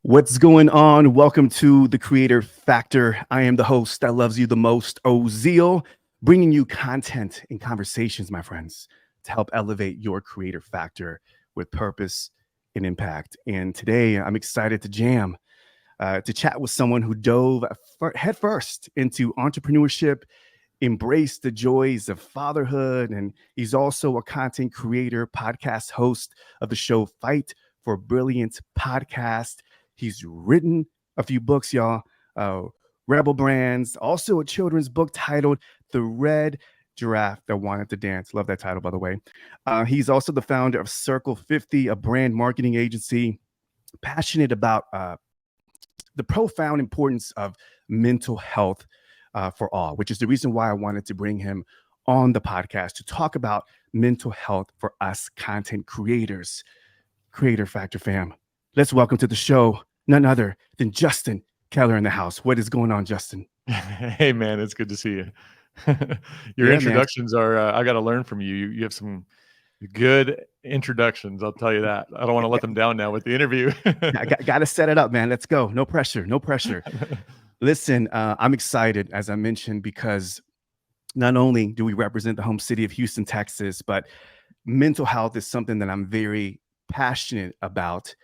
What's going on? Welcome to the Creator Factor. I am the host that loves you the most, Ozeal, bringing you content and conversations, my friends, to help elevate your creator factor with purpose and impact. And today I'm excited to to chat with someone who dove headfirst into entrepreneurship, embraced the joys of fatherhood, and he's also a content creator, podcast host of the show Fight for Brilliance podcast. He's written a few books, y'all. Rebel Brands, also a children's book titled The Red Giraffe That Wanted to Dance. Love that title, by the way. He's also the founder of Circle 50, a brand marketing agency, passionate about the profound importance of mental health for all, which is the reason why I wanted to bring him on the podcast to talk about mental health for us content creators. Creator Factor fam, let's welcome to the show none other than Justin Keller in the house. What is going on, Justin? Hey, man, it's good to see you. Your introductions are, I got to learn from you. You have some good introductions. I'll tell you that. I don't want to let them down now with the interview. I got to set it up, man. Let's go. No pressure. No pressure. Listen, I'm excited, as I mentioned, because not only do we represent the home city of Houston, Texas, but mental health is something that I'm very passionate about.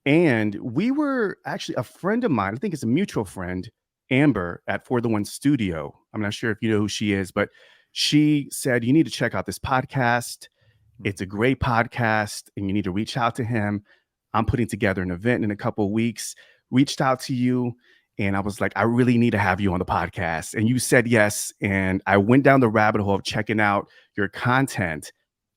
And we were actually a friend of mine, I think it's a mutual friend, Amber at For the One Studio. I'm not sure if you know who she is, but she said, you need to check out this podcast. It's a great podcast and you need to reach out to him. I'm putting together an event in a couple of weeks, reached out to you. And I was like, I really need to have you on the podcast. And you said yes. And I went down the rabbit hole of checking out your content.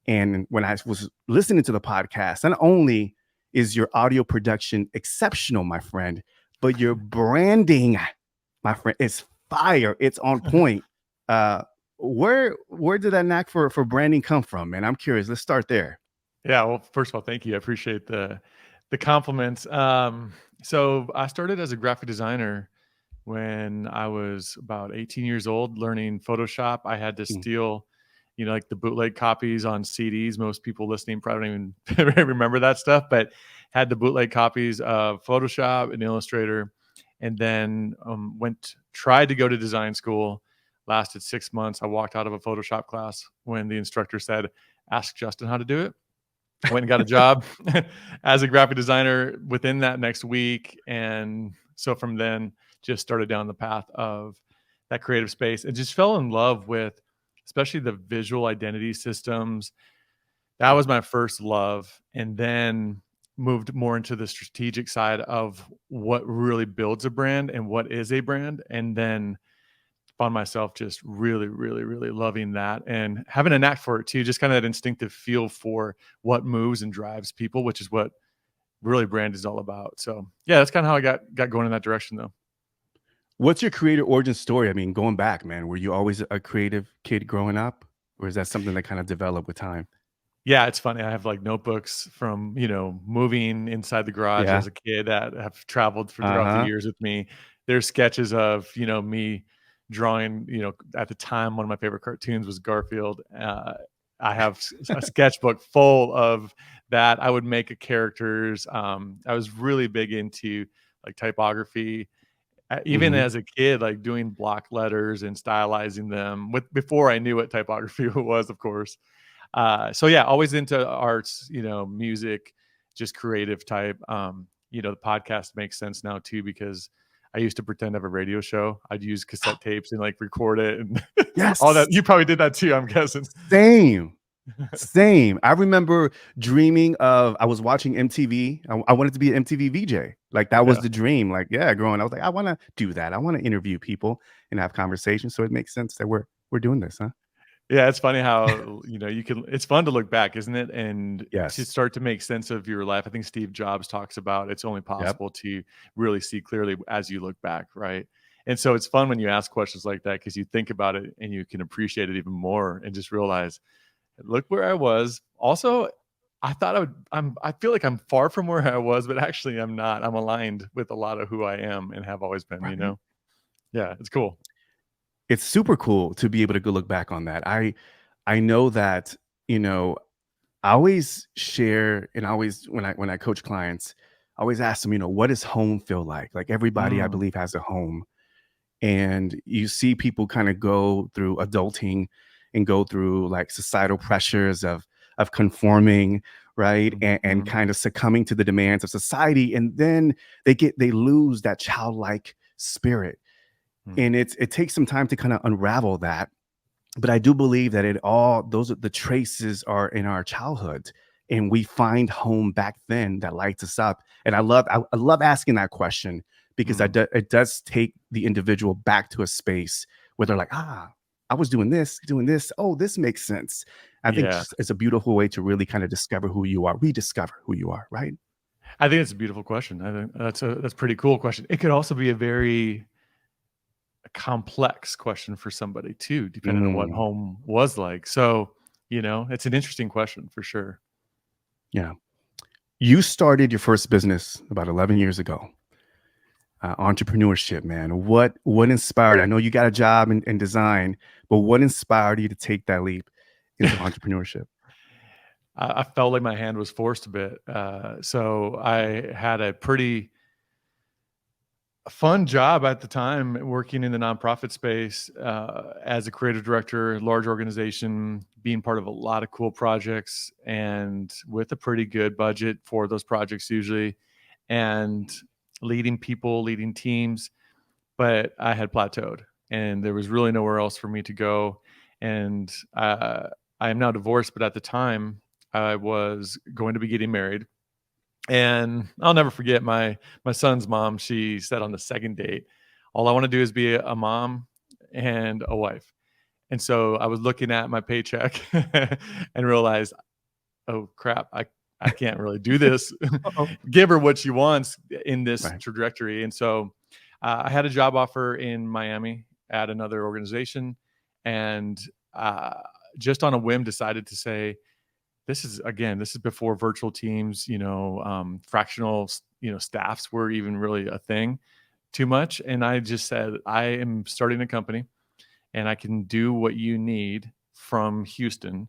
And when I was listening to the podcast, not only is your audio production exceptional, my friend, but your branding, my friend, is fire. It's on point. Where did that knack for branding come from, man? I'm curious. Let's start there. Yeah. Well, first of all, thank you. I appreciate the compliments. So I started as a graphic designer when I was about 18 years old, learning Photoshop. I had to steal, like the bootleg copies on CDs. Most people listening probably don't even remember that stuff, but had the bootleg copies of Photoshop and Illustrator, and then tried to go to design school. Lasted 6 months. I walked out of a Photoshop class when the instructor said, "Ask Justin how to do it." I went and got a job as a graphic designer within that next week. And so from then just started down the path of that creative space and just fell in love with, especially the visual identity systems. That was my first love. And then moved more into the strategic side of what really builds a brand and what is a brand. And then found myself just really, really, really loving that and having a knack for it too. Just kind of that instinctive feel for what moves and drives people, which is what really brand is all about. So yeah, that's kind of how I got going in that direction though. What's your creator origin story? I mean, going back, man, were you always a creative kid growing up, or is that something that kind of developed with time? Yeah, it's funny. I have like notebooks from, moving inside the garage as a kid that have traveled throughout the years with me. There's sketches of, me drawing, at the time, one of my favorite cartoons was Garfield. I have a sketchbook full of that. I would make characters. I was really big into like typography. Even as a kid, like doing block letters and stylizing them before I knew what typography was, of course. So yeah, always into arts, music, just creative type. The podcast makes sense now too, because I used to pretend to have a radio show. I'd use cassette tapes and like record it and all that. You probably did that too, I'm guessing. Same. I remember dreaming of, I was watching MTV. I wanted to be an MTV VJ. Like that was the dream. Like, growing, I was like, I want to do that. I want to interview people and have conversations. So it makes sense that we're doing this, huh? Yeah, it's funny how, it's fun to look back, isn't it? And to start to make sense of your life. I think Steve Jobs talks about it's only possible to really see clearly as you look back, right? And so it's fun when you ask questions like that because you think about it and you can appreciate it even more and just realize, look where I was. Also, I thought I feel like I'm far from where I was, but actually I'm not. I'm aligned with a lot of who I am and have always been, Yeah, it's cool. It's super cool to be able to go look back on that. I know that, I always share, and always when I coach clients, always ask them, what does home feel like? Like everybody, I Mm, believe, has a home. And you see people kind of go through adulting and go through like societal pressures of conforming, right? And mhm, kind of succumbing to the demands of society. And then they lose that childlike spirit. mm. And it takes some time to kind of unravel that, but I do believe that those are the traces are in our childhood, and we find home back then that lights us up. And I love asking that question because Mm. it does take the individual back to a space where they're like, I was doing this, doing this. Oh, this makes sense. I think Yeah. it's a beautiful way to really kind of discover who you are, rediscover who you are, right? I think it's a beautiful question. I think that's a pretty cool question. It could also be a very complex question for somebody too, depending on what Mm, home was like. So, it's an interesting question for sure. yeah. You started your first business about 11 years ago. Entrepreneurship, man. What inspired? I know you got a job in design, but what inspired you to take that leap into entrepreneurship? I felt like my hand was forced a bit. So I had a pretty fun job at the time working in the nonprofit space as a creative director, large organization, being part of a lot of cool projects and with a pretty good budget for those projects usually, and leading people, leading teams. But I had plateaued and there was really nowhere else for me to go. And I am now divorced, but at the time I was going to be getting married. And I'll never forget my son's mom. She said on the second date, "All I want to do is be a mom and a wife." And so I was looking at my paycheck and realized, "Oh crap, I can't really do this." Uh-oh. Give her what she wants in this Right. trajectory. And so I had a job offer in Miami at another organization, and uh, just on a whim decided to say, this is before virtual teams, fractional, staffs were even really a thing too much. And I just said, I am starting a company and I can do what you need from Houston,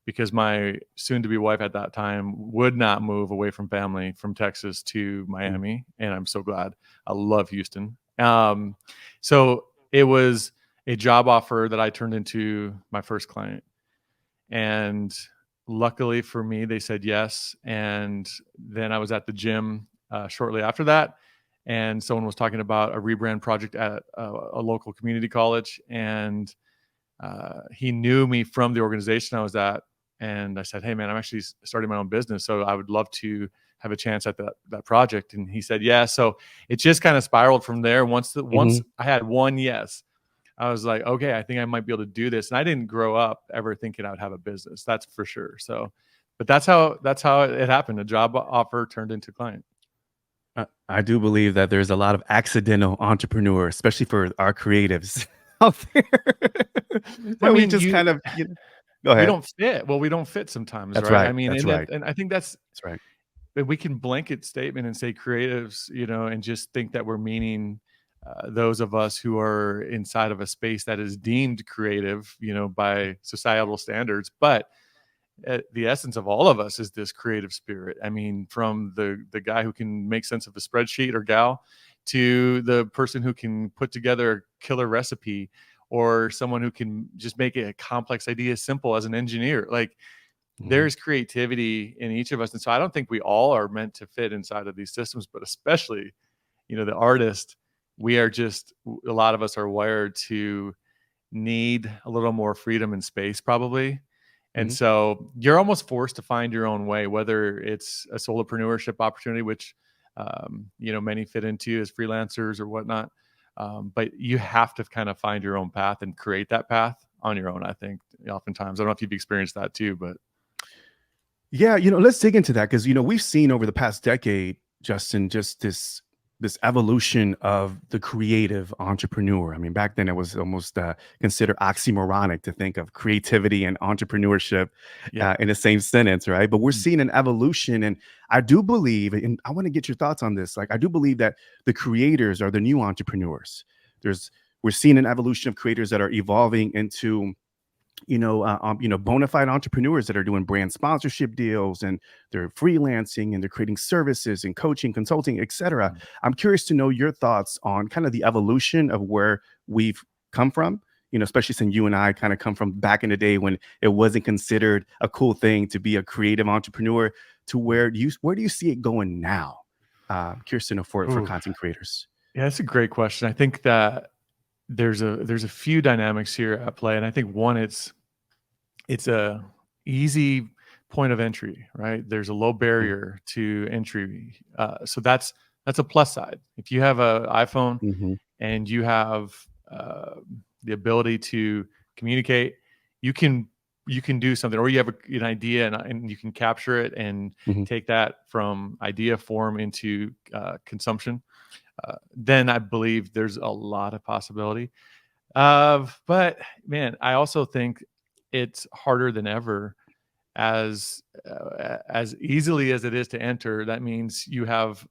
because my soon to be wife at that time would not move away from family from Texas to Mm, Miami. And I'm so glad. I love Houston. So it was a job offer that I turned into my first client. And luckily for me, they said yes. And then I was at the gym shortly after that. And someone was talking about a rebrand project at a local community college. And he knew me from the organization I was at. And I said, "Hey, man, I'm actually starting my own business. So I would love to have a chance at that project." And he said, "Yeah." So it just kind of spiraled from there. Once mhm. I had one yes, I was like, okay, I think I might be able to do this. And I didn't grow up ever thinking I would have a business. That's for sure. So, but that's how it happened. A job offer turned into client. I do believe that there's a lot of accidental entrepreneurs, especially for our creatives out there. I That we mean, just kind of, go we ahead. don't fit. Well, we don't fit sometimes, That's right? I right. mean, That's and that, right. and I think that's That's right. that we can blanket statement and say creatives, and just think that we're meaning those of us who are inside of a space that is deemed creative, by societal standards. But the essence of all of us is this creative spirit. I mean, from the guy who can make sense of a spreadsheet, or gal, to the person who can put together a killer recipe, or someone who can just make a complex idea simple as an engineer. Like, Mhm, there's creativity in each of us. And so I don't think we all are meant to fit inside of these systems, but especially, the artist, we are just, a lot of us are wired to need a little more freedom and space, probably. And mhm. so you're almost forced to find your own way, whether it's a solopreneurship opportunity, which, many fit into as freelancers or whatnot. But you have to kind of find your own path and create that path on your own, I think, oftentimes. I don't know if you've experienced that too, but Yeah, let's dig into that because we've seen over the past decade, Justin, just this evolution of the creative entrepreneur. I mean, back then it was almost considered oxymoronic to think of creativity and entrepreneurship yeah. in the same sentence, right? But we're Mm. seeing an evolution, and I do believe, and I want to get your thoughts on this. Like, I do believe that the creators are the new entrepreneurs. We're seeing an evolution of creators that are evolving into bona fide entrepreneurs that are doing brand sponsorship deals, and they're freelancing, and they're creating services and coaching, consulting, etc. I'm curious to know your thoughts on kind of the evolution of where we've come from, especially since you and I kind of come from back in the day when it wasn't considered a cool thing to be a creative entrepreneur, to where do you see it going now? I'm curious to know for Ooh, content creators. yeah, that's a great question. I think that there's a few dynamics here at play, and I think one, it's a easy point of entry, right? There's a low barrier to entry, so that's a plus side. If you have an iPhone Mm-hmm. and you have uh, the ability to communicate, you can you can do something, or you have an idea, and you can capture it and Hmm. take that from idea form into consumption. Then I believe there's a lot of possibility. But man, I also think it's harder than ever, as easily as it is to enter. That means you have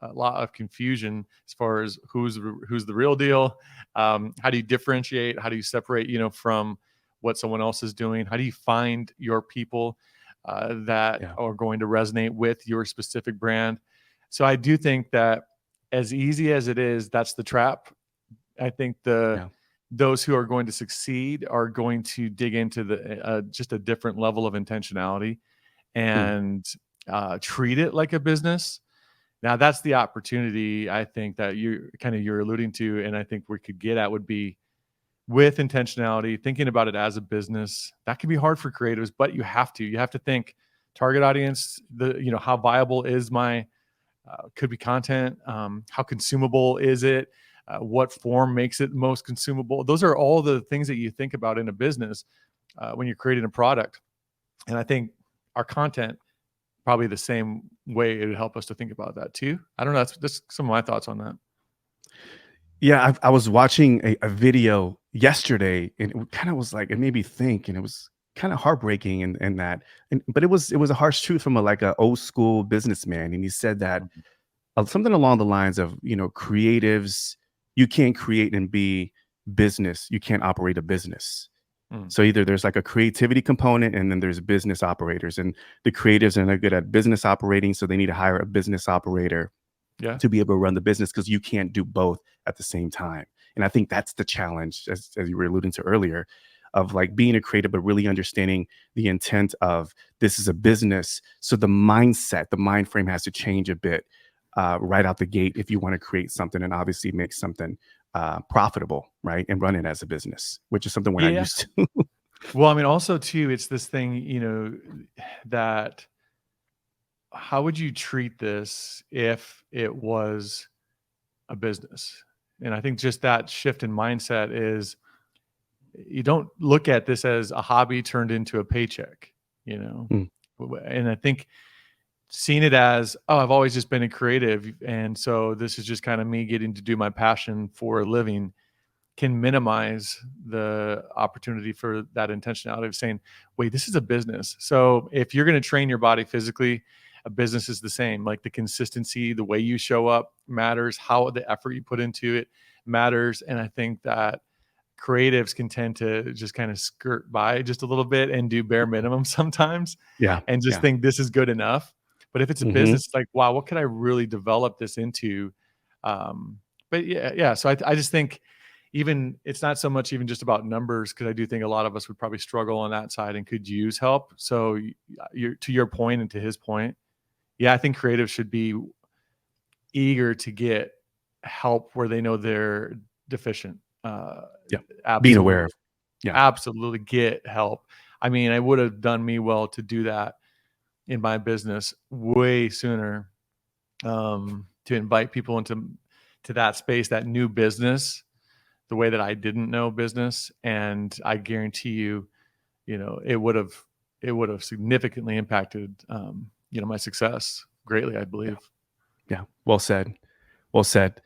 a lot of confusion as far as who's the real deal. How do you differentiate? How do you separate, from what someone else is doing? How do you find your people that Yeah. are going to resonate with your specific brand? So I do think that, as easy as it is, that's the trap. I think Yeah. those who are going to succeed are going to dig into the just a different level of intentionality, Mm. and treat it like a business. Now, that's the opportunity I think that you're alluding to, and I think we could get at would be with intentionality, thinking about it as a business. That can be hard for creatives, but you have to think target audience. How viable is my could be content? How consumable is it? What form makes it most consumable? Those are all the things that you think about in a business when you're creating a product. And I think our content, probably the same way, it would help us to think about that too. I don't know. That's some of my thoughts on that. Yeah, I was watching a video yesterday, and it kind of was like, it made me think, and it was kind of heartbreaking, and that, but it was a harsh truth from a old school businessman, and he said that something along the lines of, creatives, you can't create and be business, you can't operate a business. Mm, So either there's like a creativity component, and then there's business operators, and the creatives are not good at business operating, so they need to hire a business operator yeah. to be able to run the business, because you can't do both at the same time. And I think that's the challenge, as you were alluding to earlier, of like being a creative, but really understanding the intent of this is a business. So the mindset, the mind frame has to change a bit right out the gate if you want to create something and obviously make something profitable, right? And run it as a business, which is something we're not Yeah. used to. Well, I mean, also too, it's this thing, that how would you treat this if it was a business? And I think just that shift in mindset is, you don't look at this as a hobby turned into a paycheck, you know? Mm, And I think seeing it as, oh, I've always just been a creative, and so this is just kind of me getting to do my passion for a living, can minimize the opportunity for that intentionality of saying, wait, this is a business. So if you're going to train your body physically, a business is the same. Like, the consistency, the way you show up matters, how the effort you put into it matters. And I think that creatives can tend to just kind of skirt by just a little bit and do bare minimum sometimes, yeah. and just Yeah. think this is good enough. But if it's a Hmm. business, it's like, wow, what could I really develop this into? Um, but yeah. So I just think, even it's not so much even just about numbers, because I do think a lot of us would probably struggle on that side and could use help. So you're, to your point and to his point, yeah, I think creatives should be eager to get help where they know they're deficient. Yeah. Being aware Absolutely. of. Yeah. Absolutely get help. I mean, it would have done me well to do that in my business way sooner, to invite people into that space, that new business, the way that I didn't know business. And I guarantee you, it would have significantly impacted, my success greatly, I Yeah. believe. Yeah. Well said. Well said.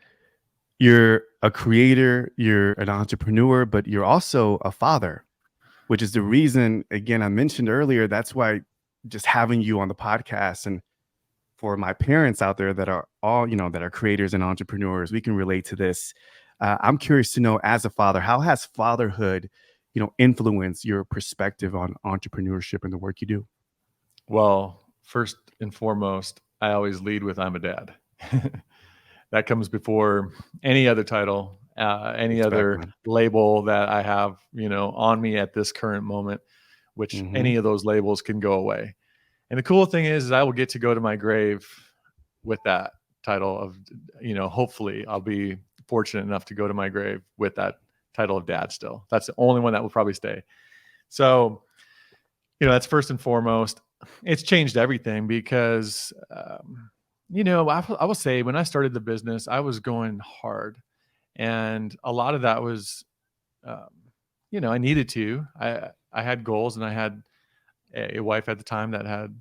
You're a creator, you're an entrepreneur, but you're also a father, which is the Mhm. reason, again, I mentioned earlier, that's why just having you on the podcast, and for my parents out there that are all, that are creators and entrepreneurs, we can relate to this. I'm curious to know, as a father, how has fatherhood influence your perspective on entrepreneurship and the work you do? Well, first and foremost, I always lead with I'm a dad. That comes before any other title, any Respect, other man. label that I have, on me at this current moment, which Hmm. any of those labels can go away. And the cool thing is I will get to go to my grave with that title of, hopefully I'll be fortunate enough to go to my grave with that title of dad still. That's the only one that will probably stay. So, that's first and foremost. It's changed everything because, I will say when I started the business, I was going hard. And a lot of that was, um, I needed to. I had goals, and I had a wife at the time that had,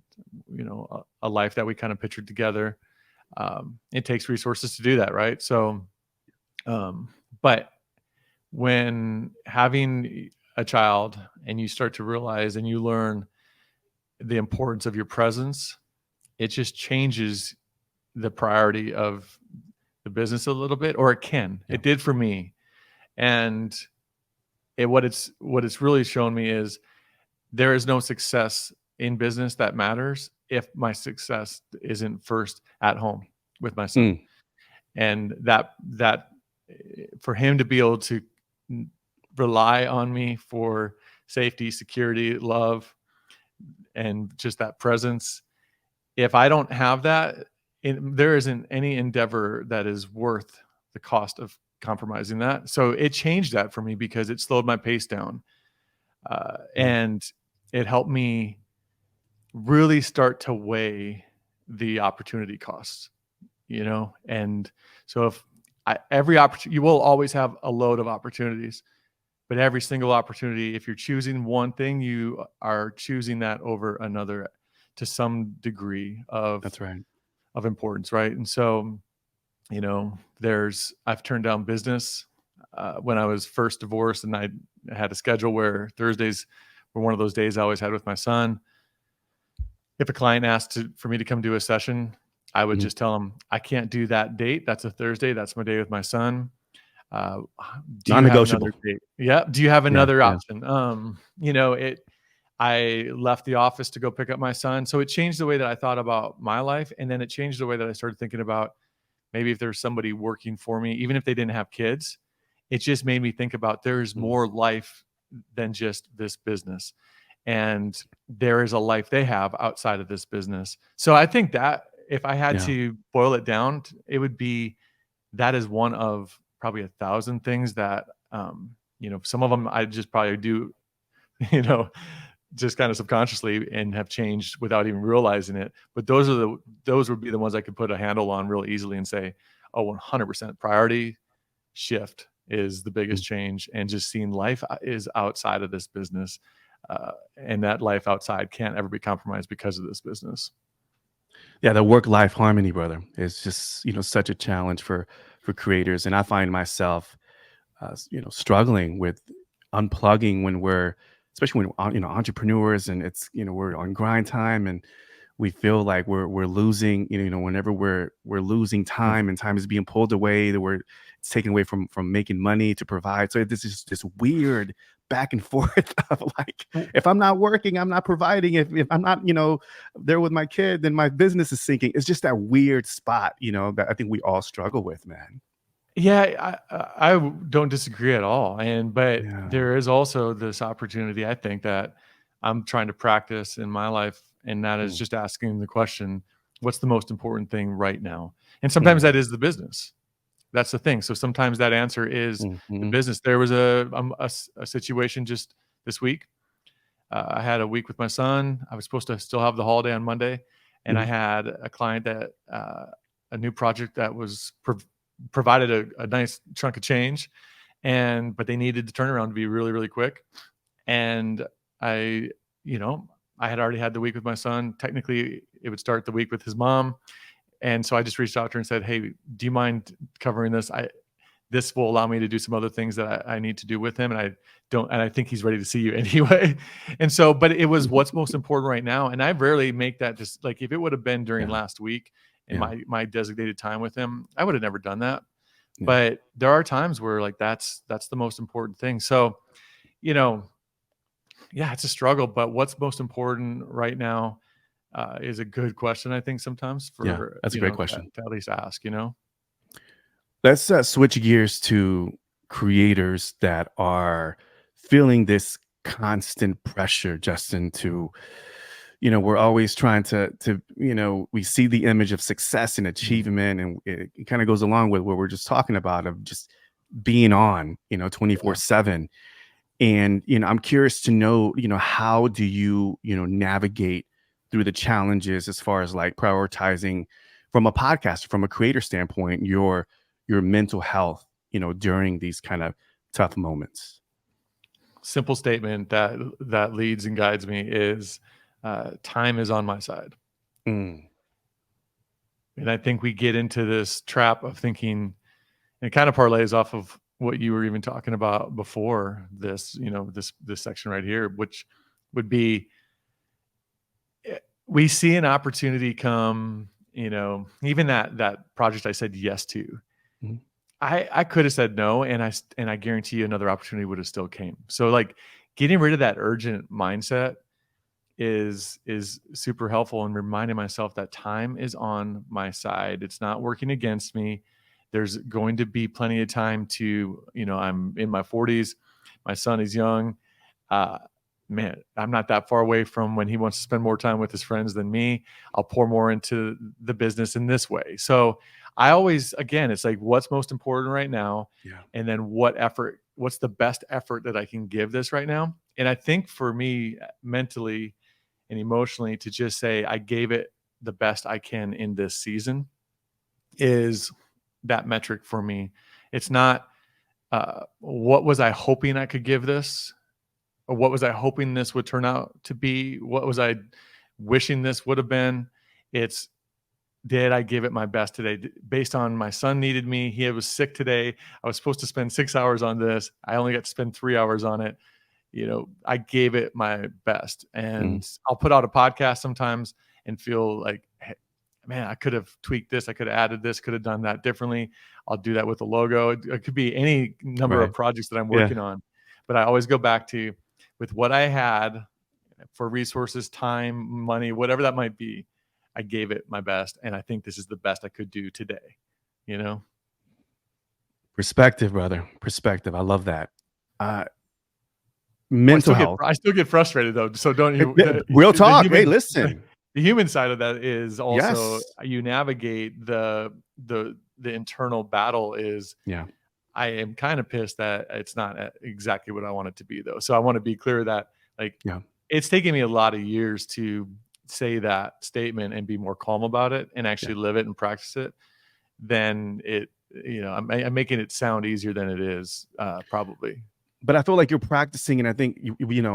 a life that we kind of pictured together. It takes resources to do that, right? So, um, but when having a child and you start to realize and you learn the importance of your presence, it just changes the priority of the business a little bit, or it can. Yeah. It did for me. And what it's really shown me is there is no success in business that matters if my success isn't first at home with my son. Mm. And that for him to be able to rely on me for safety, security, love, and just that presence, if I don't have that, there isn't any endeavor that is worth the cost of compromising that. So it changed that for me because it slowed my pace down, Yeah. and it helped me really start to weigh the opportunity costs. And so if every opportunity, you will always have a load of opportunities, but every single opportunity, if you're choosing one thing, you are choosing that over another to some degree That's right. of importance, right? And so, I've turned down business when I was first divorced, and I had a schedule where Thursdays were one of those days I always had with my son. If a client asked for me to come do a session, I would Mhm. just tell them I can't do that date. That's a Thursday. That's my day with my son. Uh, do you have Non-negotiable. another date? Yeah. Do you have Yeah. another Yeah. option? I left the office to go pick up my son. So it changed the way that I thought about my life. And then it changed the way that I started thinking about maybe if there's somebody working for me, even if they didn't have kids, it just made me think about there's Mm. more life than just this business. And there is a life they have outside of this business. So I think that if I had Yeah. to boil it down, it would be that is one of probably 1,000 things that, some of them I just probably do, you know, just kind of subconsciously and have changed without even realizing it. But those would be the ones I could put a handle on real easily and say, oh, 100% priority shift is the Mm. biggest change. And just seeing life is outside of this business. And that life outside can't ever be compromised because of this business. Yeah, the work-life harmony, brother, is just, such a challenge for creators. And I find myself struggling with unplugging when we're, especially when entrepreneurs, and it's we're on grind time, and we feel like we're losing. Whenever we're losing time, and time is being pulled away, that it's taken away from making money to provide. So this is this weird back and forth of like, Well, if I'm not working, I'm not providing. If I'm not there with my kid, then my business is sinking. It's just that weird spot, that I think we all struggle with, man. yeah, I don't disagree at all. But Yeah. there is also this opportunity, I think, that I'm trying to practice in my life, and that is Mm. just asking the question, what's the most important thing right now? And sometimes Mm. that is the business. That's the thing. So sometimes that answer is the Mhm. business. There was a situation just this week. I had a week with my son. I was supposed to still have the holiday on Monday, and I Mhm. had a client that a new project that was provided a nice chunk of change, but they needed the turnaround to be really, really quick. And I, you know, I had already had the week with my son. Technically, it would start the week with his mom, and so I just reached out to her and said, "Hey, do you mind covering this? This will allow me to do some other things that I need to do with him. And I think he's ready to see you anyway." And so, but it was what's most important right now. And I rarely make that just like, if it would have been during Yeah. last week and Yeah. my designated time with him, I would have never done that. Yeah. But there are times where like, that's the most important thing. So you know, yeah, it's a struggle, but what's most important right now is a good question, I think, sometimes Yeah, for, that's a great question. to at least ask, you know? Let's switch gears to creators that are feeling this constant pressure, Justin, to, we're always trying to, we see the image of success and Mhm. achievement, and it kind of goes along with what we're just talking about of just being on, Yeah. 24/7. And, I'm curious to know, how do you, navigate through the challenges as far as like prioritizing from a podcaster, from a creator standpoint, your mental health, during these kind of tough moments? Simple statement that leads and guides me is time is on my side. Mm, And I think we get into this trap of thinking, and it kind of parlays off of what you were even talking about before this, this section right here, which would be we see an opportunity come, even that project I said yes to. mm, I could have said no, and I guarantee you another opportunity would have still came. So like getting rid of that urgent mindset is super helpful, and reminding myself that time is on my side. It's not working against me. There's going to be plenty of time to, I'm in my 40s. My son is young. Uh, Man, I'm not that far away from when he wants to spend more time with his friends than me. I'll pour more into the business in this way. So I always, again, it's like, what's most important right now? yeah. And then what's the best effort that I can give this right now? And I think for me, mentally and emotionally, to just say, I gave it the best I can in this season is that metric for me. It's not, what was I hoping I could give this? Or what was I hoping this would turn out to be? What was I wishing this would have been? It's, did I give it my best today? Based on my son needed me. He was sick today. I was supposed to spend 6 hours on this. I only got to spend 3 hours on it. I gave it my best. Mm, And I'll put out a podcast sometimes and feel like, hey, man, I could have tweaked this. I could have added this, could have done that differently. I'll do that with the logo. It could be any number of right. projects that I'm Yeah. working on. But I always go back to, with what I had for resources, time, money, whatever that might be, I gave it my best. And I think this is the best I could do today, you know? Perspective, brother. Perspective. I love that. Uh, Well, mental health. I still get frustrated though. So don't you? Real The talk. Hey, human, listen. the human side of that is also Yes. you navigate the internal battle. Is Yeah. I am kind of pissed that it's not exactly what I want it to be though. So I want to be clear that like Yeah. it's taken me a lot of years to say that statement and be more calm about it and Yeah. actually live it and practice it. Then it, I'm making it sound easier than it is, probably. But I feel like you're practicing, and I think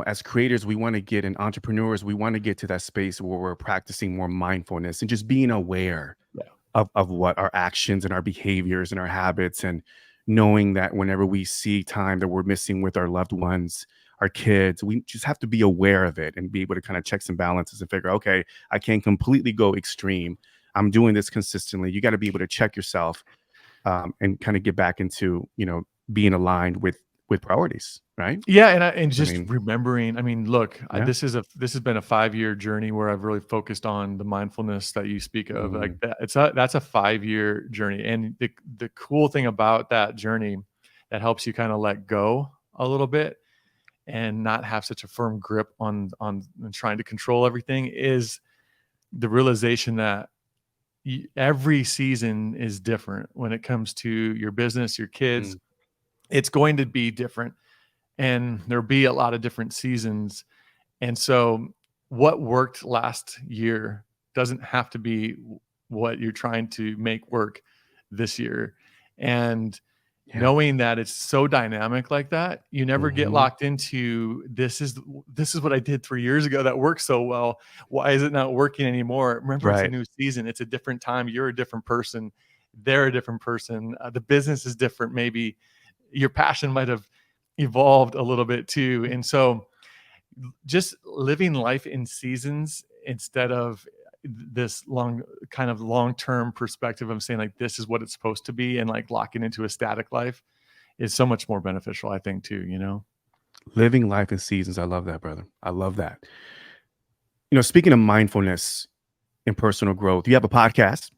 as creators, we want to get, and entrepreneurs, we want to get to that space where we're practicing more mindfulness and just being aware Yeah. of what our actions and our behaviors and our habits, and knowing that whenever we see time that we're missing with our loved ones, our kids, we just have to be aware of it and be able to kind of check some balances and figure, okay, I can't completely go extreme. I'm doing this consistently. You got to be able to check yourself, and kind of get back into being aligned with priorities, right? Yeah, and I just mean, remembering. I mean, look, yeah. this has been a 5-year journey where I've really focused on the mindfulness that you speak of. Mm, Like that, that's a 5-year journey, and the cool thing about that journey that helps you kind of let go a little bit and not have such a firm grip on trying to control everything is the realization that every season is different when it comes to your business, your kids. mm, It's going to be different, and there'll be a lot of different seasons. And so what worked last year doesn't have to be what you're trying to make work this year. And yeah. knowing that it's so dynamic like that, you never get Hmm. locked into this is what I did 3 years ago that worked so well. Why is it not working anymore? Remember, it's a Right. new season. It's a different time. You're a different person. They're a different person. The business is different. Maybe your passion might have evolved a little bit too. And so just living life in seasons instead of this long-term perspective of saying like this is what it's supposed to be and like locking into a static life is so much more beneficial, I think, too. Living life in seasons. I love that, brother. I love that. Speaking of mindfulness and personal growth, you have a podcast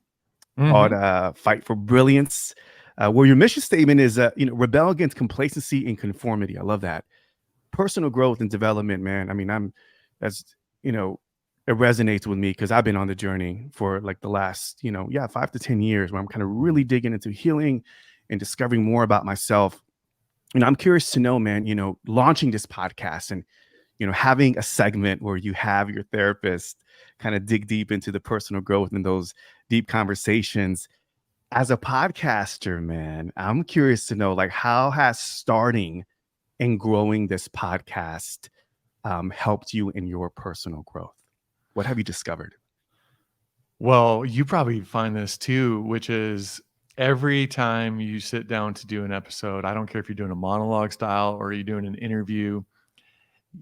called Hmm. Fight for Brilliance, where your mission statement is, rebel against complacency and conformity. I love that. Personal growth and development, man. I mean, that's, you know, it resonates with me because I've been on the journey for like the last, 5 to 10 years where I'm kind of really digging into healing and discovering more about myself. I'm curious to know, man, launching this podcast and, having a segment where you have your therapist kind of dig deep into the personal growth and those deep conversations. As a podcaster, man, I'm curious to know, like, how has starting and growing this podcast helped you in your personal growth? What have you discovered? Well, you probably find this too, which is every time you sit down to do an episode, I don't care if you're doing a monologue style or you're doing an interview,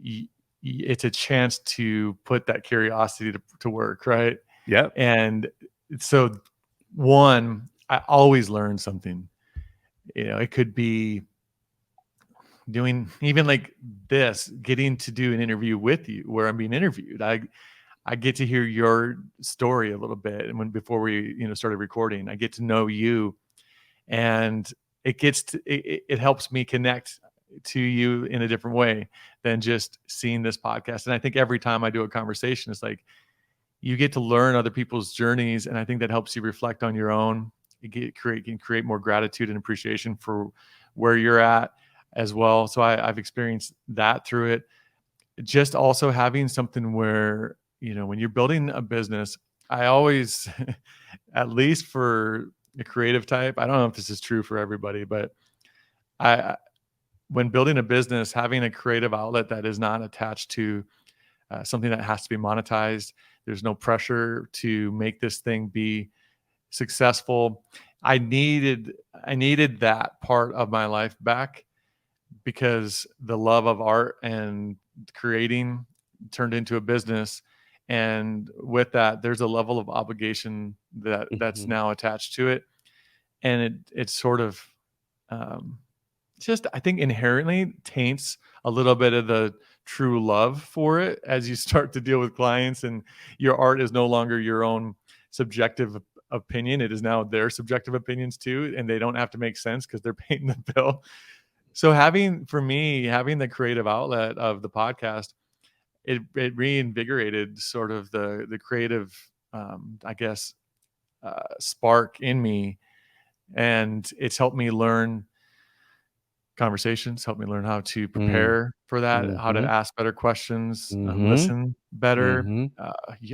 y- it's a chance to put that curiosity to work, right? Yep. And so, one, I always learn something. It could be doing even like this, getting to do an interview with you where I'm being interviewed. I get to hear your story a little bit, and before we started recording, I get to know you, and it helps me connect to you in a different way than just seeing this podcast. And I think every time I do a conversation, it's like you get to learn other people's journeys, and I think that helps you reflect on your own. Can create more gratitude and appreciation for where you're at as well. So I've experienced that through it. Just also having something where when you're building a business, I always at least for a creative type, I don't know if this is true for everybody, but I when building a business, having a creative outlet that is not attached to something that has to be monetized, there's no pressure to make this thing be successful. I needed that part of my life back because the love of art and creating turned into a business, and with that there's a level of obligation that's Mhm. now attached to it, and it's sort of um, just I think inherently taints a little bit of the true love for it as you start to deal with clients, and your art is no longer your own subjective opinion. It is now their subjective opinions too, and they don't have to make sense because they're paying the bill. So for me, having the creative outlet of the podcast, it reinvigorated sort of the creative, I guess, spark in me, and it's helped me learn conversations, helped me learn how to Mm. prepare for that, how to Mhm. ask better questions, Mhm. listen better, Mhm.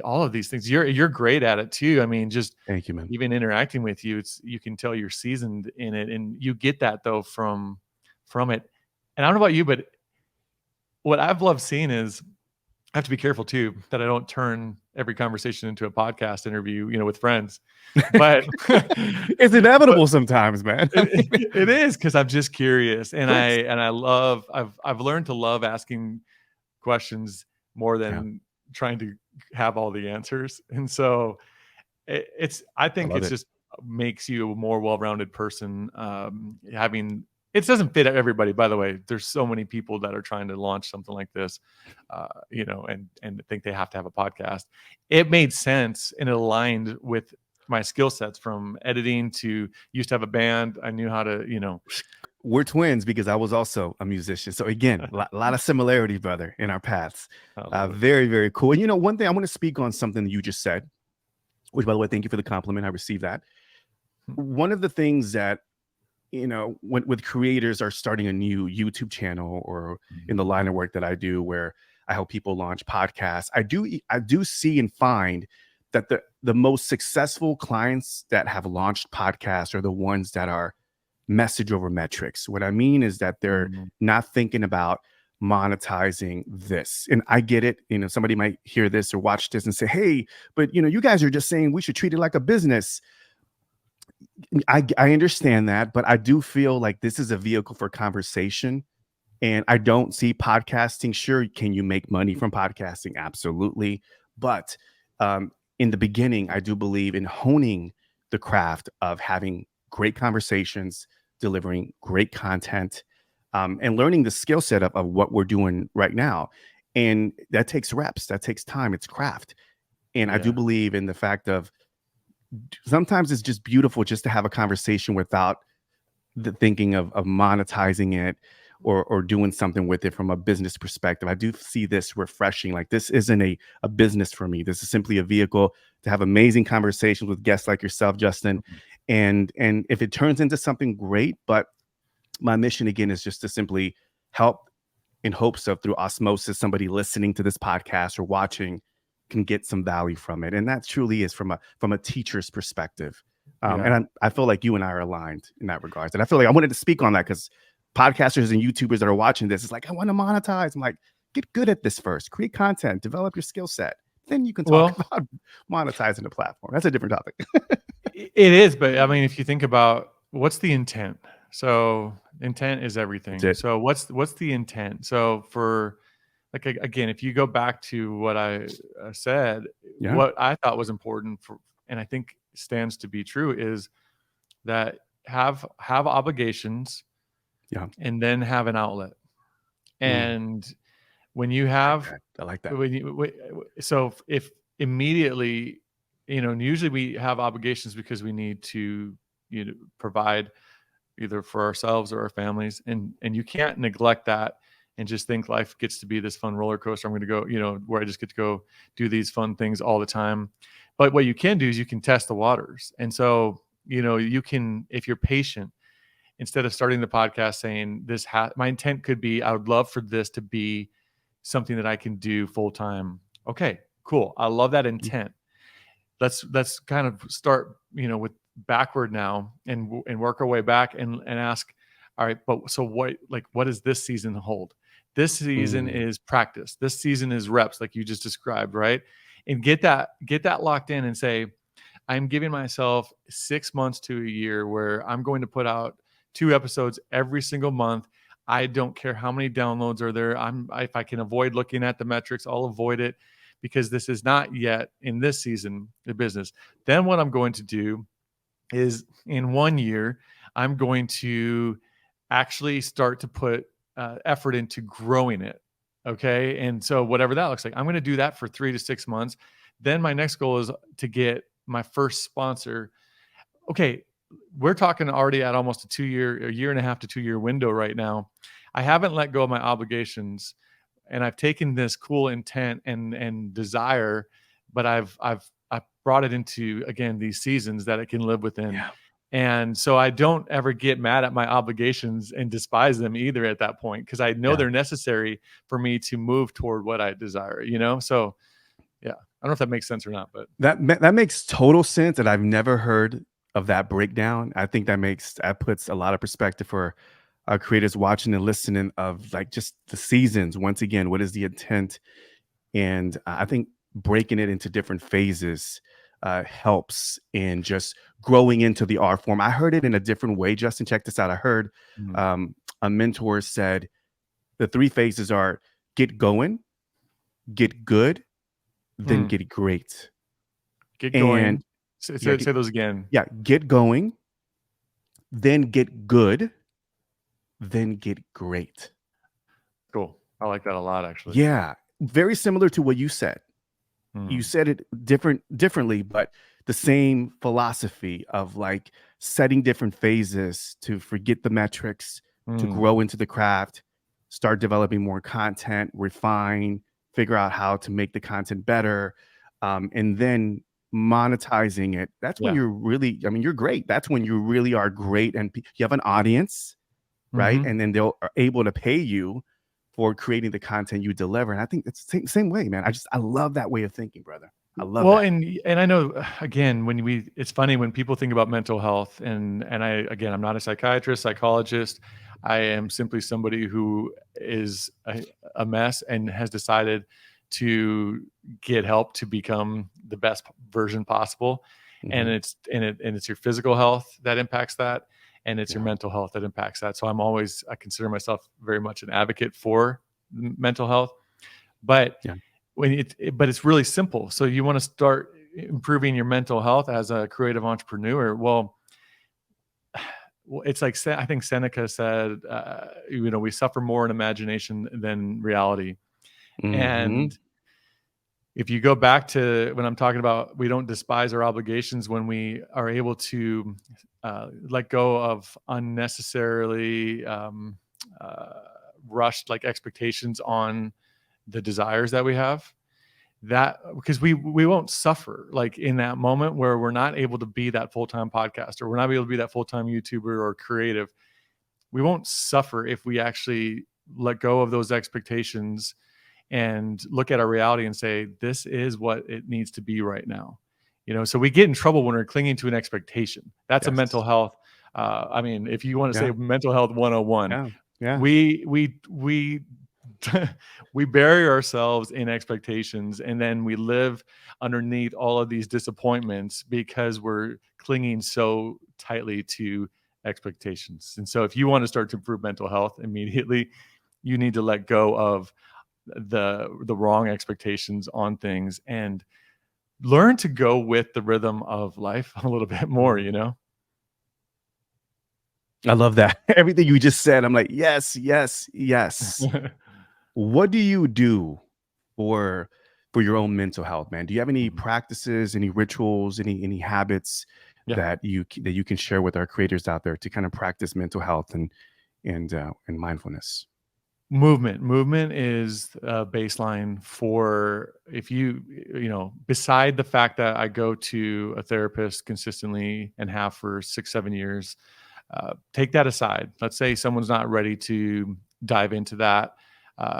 all of these things. You're great at it too. I mean, just Thank you, man. even interacting with you, you can tell you're seasoned in it, and you get that though from it. And I don't know about you, but what I've loved seeing is I have to be careful too that I don't turn every conversation into a podcast interview, with friends. But It's but inevitable sometimes, man. I it, mean, it is because I'm just curious, of and course. I love I've learned to love asking questions more Yeah, than trying to have all the answers. And so I I think love it's it. just makes you a more well-rounded person. Having it doesn't fit everybody, by the way. There's so many people that are trying to launch something like this, and think they have to have a podcast. It made sense and it aligned with my skill sets from editing to used to have a band. I knew how to, We're twins because I was also a musician. So again, a lot of similarities, brother, in our paths. I love it. Very, very cool. And one thing I want to speak on something that you just said, which, by the way, thank you for the compliment. I received that. One of the things that when with creators are starting a new YouTube channel or in the line of work that I do, where I help people launch podcasts, I do see and find that the most successful clients that have launched podcasts are the ones that are message over metrics. What I mean is that they're Mhm. not thinking about monetizing this. And I get it. Somebody might hear this or watch this and say, hey, but you guys are just saying we should treat it like a business. I understand that, but I do feel like this is a vehicle for conversation. And I don't see podcasting. Sure, can you make money from podcasting? Absolutely. But in the beginning, I do believe in honing the craft of having great conversations, delivering great content, and learning the skill set of what we're doing right now. And that takes reps, that takes time, it's craft. And I do Yeah. believe in the fact of sometimes it's just beautiful just to have a conversation without the thinking of monetizing it or doing something with it from a business perspective. I do see this refreshing. Like this isn't a business for me. This is simply a vehicle to have amazing conversations with guests like yourself, Justin. Mhm. And if it turns into something great, but my mission again is just to simply help in hopes of through osmosis, somebody listening to this podcast or watching can get some value from it. And that truly is from a teacher's perspective. Yeah. And I feel like you and I are aligned in that regards. And I feel like I wanted to speak on that because podcasters and YouTubers that are watching this, it's like, I want to monetize. I'm like, get good at this first, create content, develop your skill set. Then you can talk Well, about monetizing the platform. That's a different topic. it is, but I mean, if you think about what's the intent, so intent is That's everything. it. So what's the intent? So for like again, if you go back to what I said, Yeah. what I thought was important for, and I think stands to be true, is that have obligations Yeah. and then have an outlet. Mm, And when you I like have that. I like that. when you so if immediately, and usually we have obligations because we need to provide either for ourselves or our families, and you can't neglect that and just think life gets to be this fun roller coaster. I'm going to go, where I just get to go do these fun things all the time. But what you can do is you can test the waters. And so, you can, if you're patient, instead of starting the podcast saying my intent could be, I would love for this to be something that I can do full time. Okay, cool. I love that Mm, intent. Let's kind of start, with backward now and work our way back and ask, all right, but so what does this season hold? This season mm, is practice. This season is reps, like you just described, right? And get that locked in and say, I'm giving myself 6 months to a year where I'm going to put out 2 episodes every single month. I don't care how many downloads are there. If I can avoid looking at the metrics, I'll avoid it because this is not yet in this season the business. Then what I'm going to do is in 1 year, I'm going to actually start to put effort into growing it. Okay. And so whatever that looks like, I'm going to do that for 3 to 6 months. Then my next goal is to get my first sponsor. Okay. We're talking already at almost a year and a half to 2 year window right now. I haven't let go of my obligations, and I've taken this cool intent and desire, but I've brought it into, again, these seasons that it can live within. yeah. And so I don't ever get mad at my obligations and despise them either at that point, because I know Yeah. they're necessary for me to move toward what I desire, So yeah, I don't know if that makes sense or not, but That makes total sense, and I've never heard of that breakdown. I think that puts a lot of perspective for creators watching and listening of like just the seasons. Once again, what is the intent? And I think breaking it into different phases helps in just growing into the art form. I heard it in a different way. Justin, check this out. I heard mm, um, a mentor said the three phases are get going, get good, then mm, get great. get And going. Say, yeah, say, say those again. yeah, get going, then get good, then get great. Cool. I like that a lot, actually. Yeah, very similar to what you said. You Mm, said it differently, but the same philosophy of like setting different phases to forget the metrics, to mm, grow into the craft, start developing more content, refine, figure out how to make the content better, and then monetizing it. That's when yeah. you're really, I mean, you're great. That's when you really are great, and you have an audience, right? Mm-hmm. And then they'll are able to pay you for creating the content you deliver. And I think it's the same way, man. I love that way of thinking, brother. I love Well, that. and I know, again, it's funny when people think about mental health, and I'm not a psychiatrist, psychologist. I am simply somebody who is a mess and has decided to get help to become the best version possible. And Mhm. it's your physical health that impacts that, and it's your Yeah. mental health that impacts that. So I consider myself very much an advocate for mental health. But Yeah. but it's really simple. So you want to start improving your mental health as a creative entrepreneur. Well, it's like, I think Seneca said, we suffer more in imagination than reality. Mm-hmm. And if you go back to when I'm talking about, we don't despise our obligations when we are able to let go of unnecessarily uh, rushed like expectations on the desires that we have, that because we won't suffer like in that moment where we're not able to be that full-time podcaster, we're not able to be that full-time YouTuber or creative. We won't suffer if we actually let go of those expectations and look at our reality and say, this is what it needs to be right now. So we get in trouble when we're clinging to an expectation. That's a mental Yes. health. If you want to say Yeah. mental health 101, Yeah. Yeah. we we bury ourselves in expectations, and then we live underneath all of these disappointments because we're clinging so tightly to expectations. And so if you want to start to improve mental health immediately, you need to let go of the wrong expectations on things and learn to go with the rhythm of life a little bit more, I love that. Everything you just said, I'm like, yes, yes, yes. What do you do for your own mental health, man? Do you have any Mhm. practices, any rituals, any habits Yeah. that you can share with our creators out there to kind of practice mental health and mindfulness? Movement is a baseline for, if beside the fact that I go to a therapist consistently and have for 6-7 years, take that aside. Let's say someone's not ready to dive into that,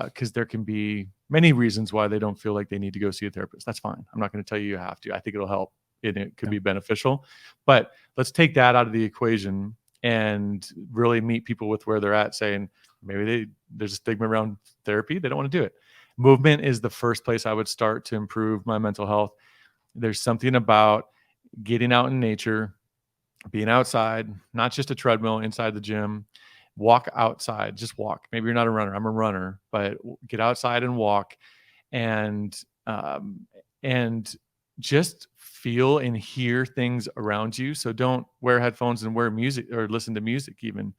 because there can be many reasons why they don't feel like they need to go see a therapist. That's fine. I'm not going to tell you have to. I think it'll help and it could Yeah. be beneficial. But let's take that out of the equation and really meet people with where they're at, saying maybe there's a stigma around therapy. They don't want to do it. Movement is the first place I would start to improve my mental health. There's something about getting out in nature, being outside, not just a treadmill inside the gym. Walk outside, just walk. Maybe you're not a runner. I'm a runner, but get outside and walk, and um, and just feel and hear things around you. So don't wear headphones and wear music or listen to music even.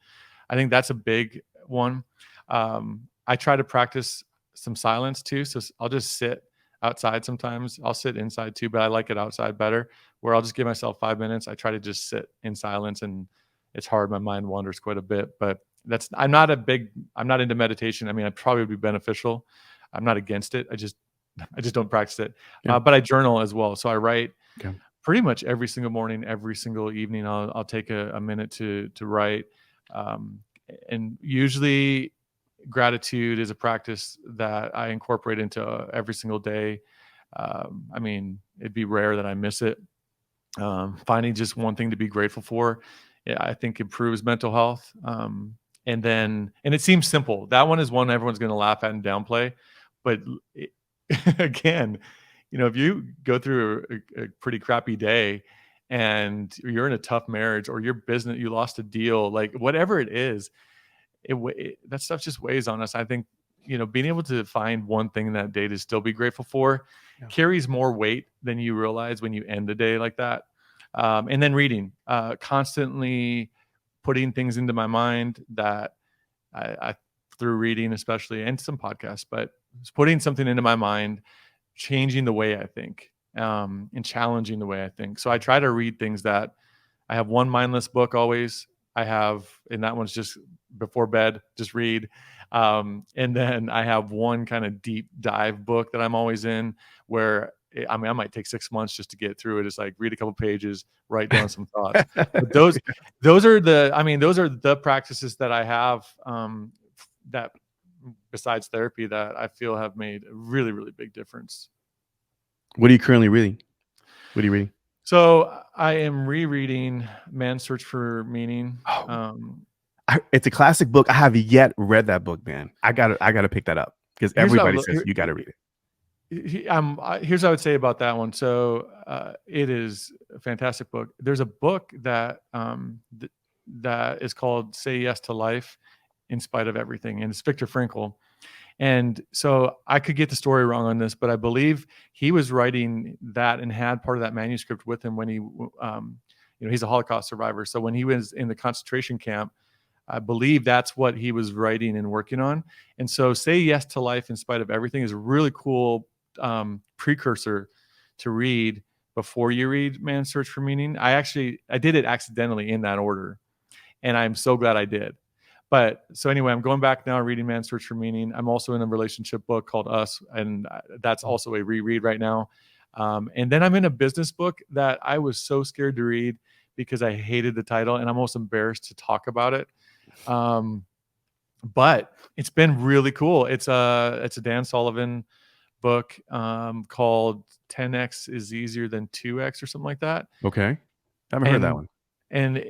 I think that's a big one. I try to practice some silence too. So I'll just sit outside sometimes. I'll sit inside too, but I like it outside better, where I'll just give myself 5 minutes. I try to just sit in silence, and it's hard. My mind wanders quite a bit, but I'm not into meditation. I mean, it probably would be beneficial. I'm not against it. I just don't practice it. Yeah. But I journal as well. So I write Okay. pretty much every single morning, every single evening. I'll take a minute to write. Um, and usually gratitude is a practice that I incorporate into every single day. I mean, it'd be rare that I miss it. Finding just one thing to be grateful for, yeah, I think improves mental health. And it seems simple. That one is one everyone's going to laugh at and downplay. But it, again, if you go through a pretty crappy day and you're in a tough marriage, or your business, you lost a deal, like whatever it is, that stuff just weighs on us. I think, being able to find one thing in that day to still be grateful for Yeah. carries more weight than you realize when you end the day like that. And then reading, constantly putting things into my mind that I through reading, especially, and some podcasts, but putting something into my mind, changing the way I think, and challenging the way I think. So I try to read things that I have one mindless book always. And that one's just before bed, just read. And then I have one kind of deep dive book that I'm always in, where I might take 6 months just to get through it. It's like read a couple pages, write down some thoughts. But those are the practices that I have, that besides therapy, that I feel have made a really, really big difference. What are you currently reading? What are you reading? So I am rereading Man's Search for Meaning. Oh, it's a classic book. I have yet read that book, man. I gotta pick that up because Here's what everybody says you got to read it. here's what I would say about that one. So it is a fantastic book. There's a book that that is called "Say Yes to Life in Spite of Everything," and it's Viktor Frankl. And so I could get the story wrong on this, but I believe he was writing that and had part of that manuscript with him when he, he's a Holocaust survivor. So when he was in the concentration camp, I believe that's what he was writing and working on. And so Say Yes to Life in Spite of Everything is a really cool precursor to read before you read Man's Search for Meaning. I did it accidentally in that order, and I'm so glad I did. But so anyway, I'm going back now reading Man's Search for Meaning. I'm also in a relationship book called Us, and that's also a reread right now. And then I'm in a business book that I was so scared to read because I hated the title, and I'm almost embarrassed to talk about it. But it's been really cool. It's a Dan Sullivan book called 10x is easier than 2x or something like that. Okay. I haven't heard that one. And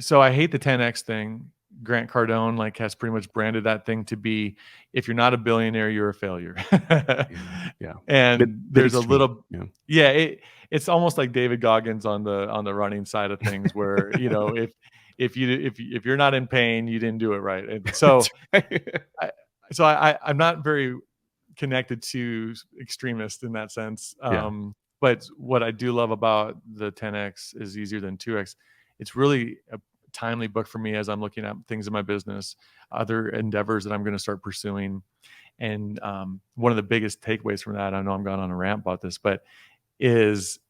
so I hate the 10x thing. Grant Cardone has pretty much branded that thing to be, if you're not a billionaire, you're a failure. Yeah. And there's a little, it's almost like David Goggins on the running side of things, where if you're not in pain, you didn't do it right. And so I'm not very connected to extremists in that sense. But what I do love about the 10x is easier than 2x. It's really a timely book for me as I'm looking at things in my business, other endeavors that I'm going to start pursuing. And one of the biggest takeaways from that, I know I'm going on a rant about this, but is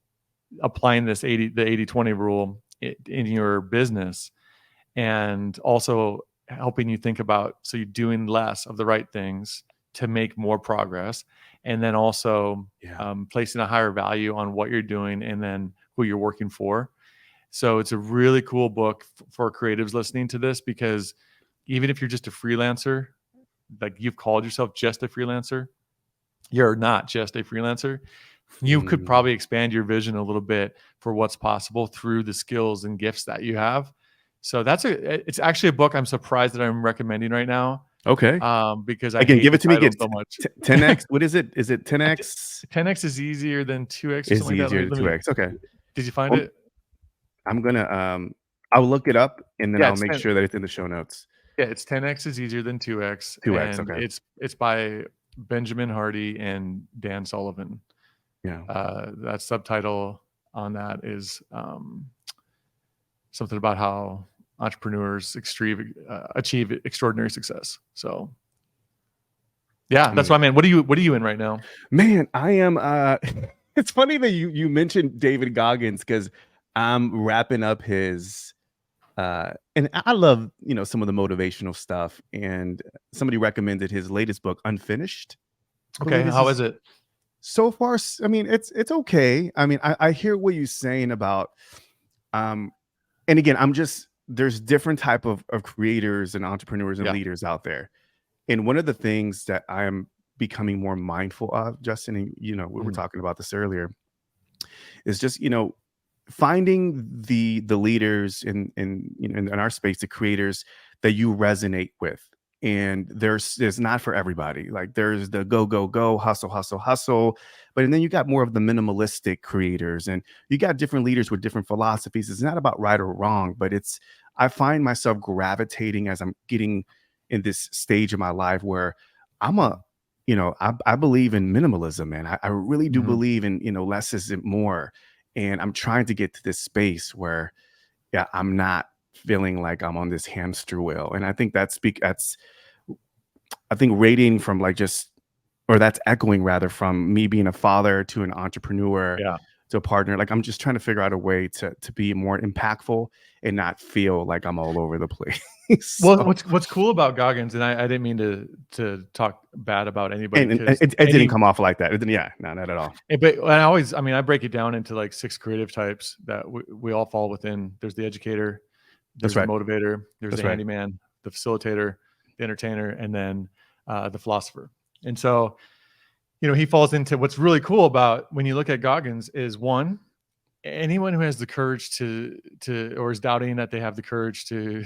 applying the 80-20 rule in your business, and also helping you think about, so you're doing less of the right things to make more progress, and then also placing a higher value on what you're doing and then who you're working for. So it's a really cool book for creatives listening to this, because even if you're just a freelancer, like you've called yourself just a freelancer, you're not just a freelancer. You could probably expand your vision a little bit for what's possible through the skills and gifts that you have. So it's actually a book I'm surprised that I'm recommending right now. Okay. Because I give it to me again so much. 10x. What is it? Is it 10x? 10x is easier than 2x or Is something like that. easier than 2x. Okay. Did you find it? I'm gonna I'll look it up, and then I'll make sure that it's in the show notes. Yeah, it's 10x is easier than 2x. 2x. And Okay. It's by Benjamin Hardy and Dan Sullivan. Yeah. That subtitle on that is something about how entrepreneurs achieve extraordinary success. So that's why, man. What are you in right now? Man, I am it's funny that you mentioned David Goggins, because I'm wrapping up his and I love some of the motivational stuff, and somebody recommended his latest book, Unfinished. Okay, how is it? So far, I mean, it's okay. I mean, I hear what you're saying about and again, there's different type of creators and entrepreneurs and leaders out there. And one of the things that I'm becoming more mindful of, Justin, and we were talking about this earlier, is just finding the leaders in our space, the creators that you resonate with. And there's not for everybody. Like there's the go hustle, but then you got more of the minimalistic creators, and you got different leaders with different philosophies. It's not about right or wrong, but I find myself gravitating as I'm getting in this stage of my life where I believe in minimalism, man. I really do believe in less isn't more. And I'm trying to get to this space where, I'm not feeling like I'm on this hamster wheel. And I think that's radiating from that's echoing rather from me being a father to an entrepreneur to a partner. Like I'm just trying to figure out a way to be more impactful and not feel like I'm all over the place. Well, what's cool about Goggins, and I didn't mean to talk bad about anybody, and it didn't come off like that. No, not at all. But I break it down into 6 creative types that we all fall within. There's the educator, there's the motivator, there's the handyman, the facilitator, the entertainer, and then the philosopher. And so, he falls into what's really cool about when you look at Goggins is, one, anyone who has the courage to or is doubting that they have the courage to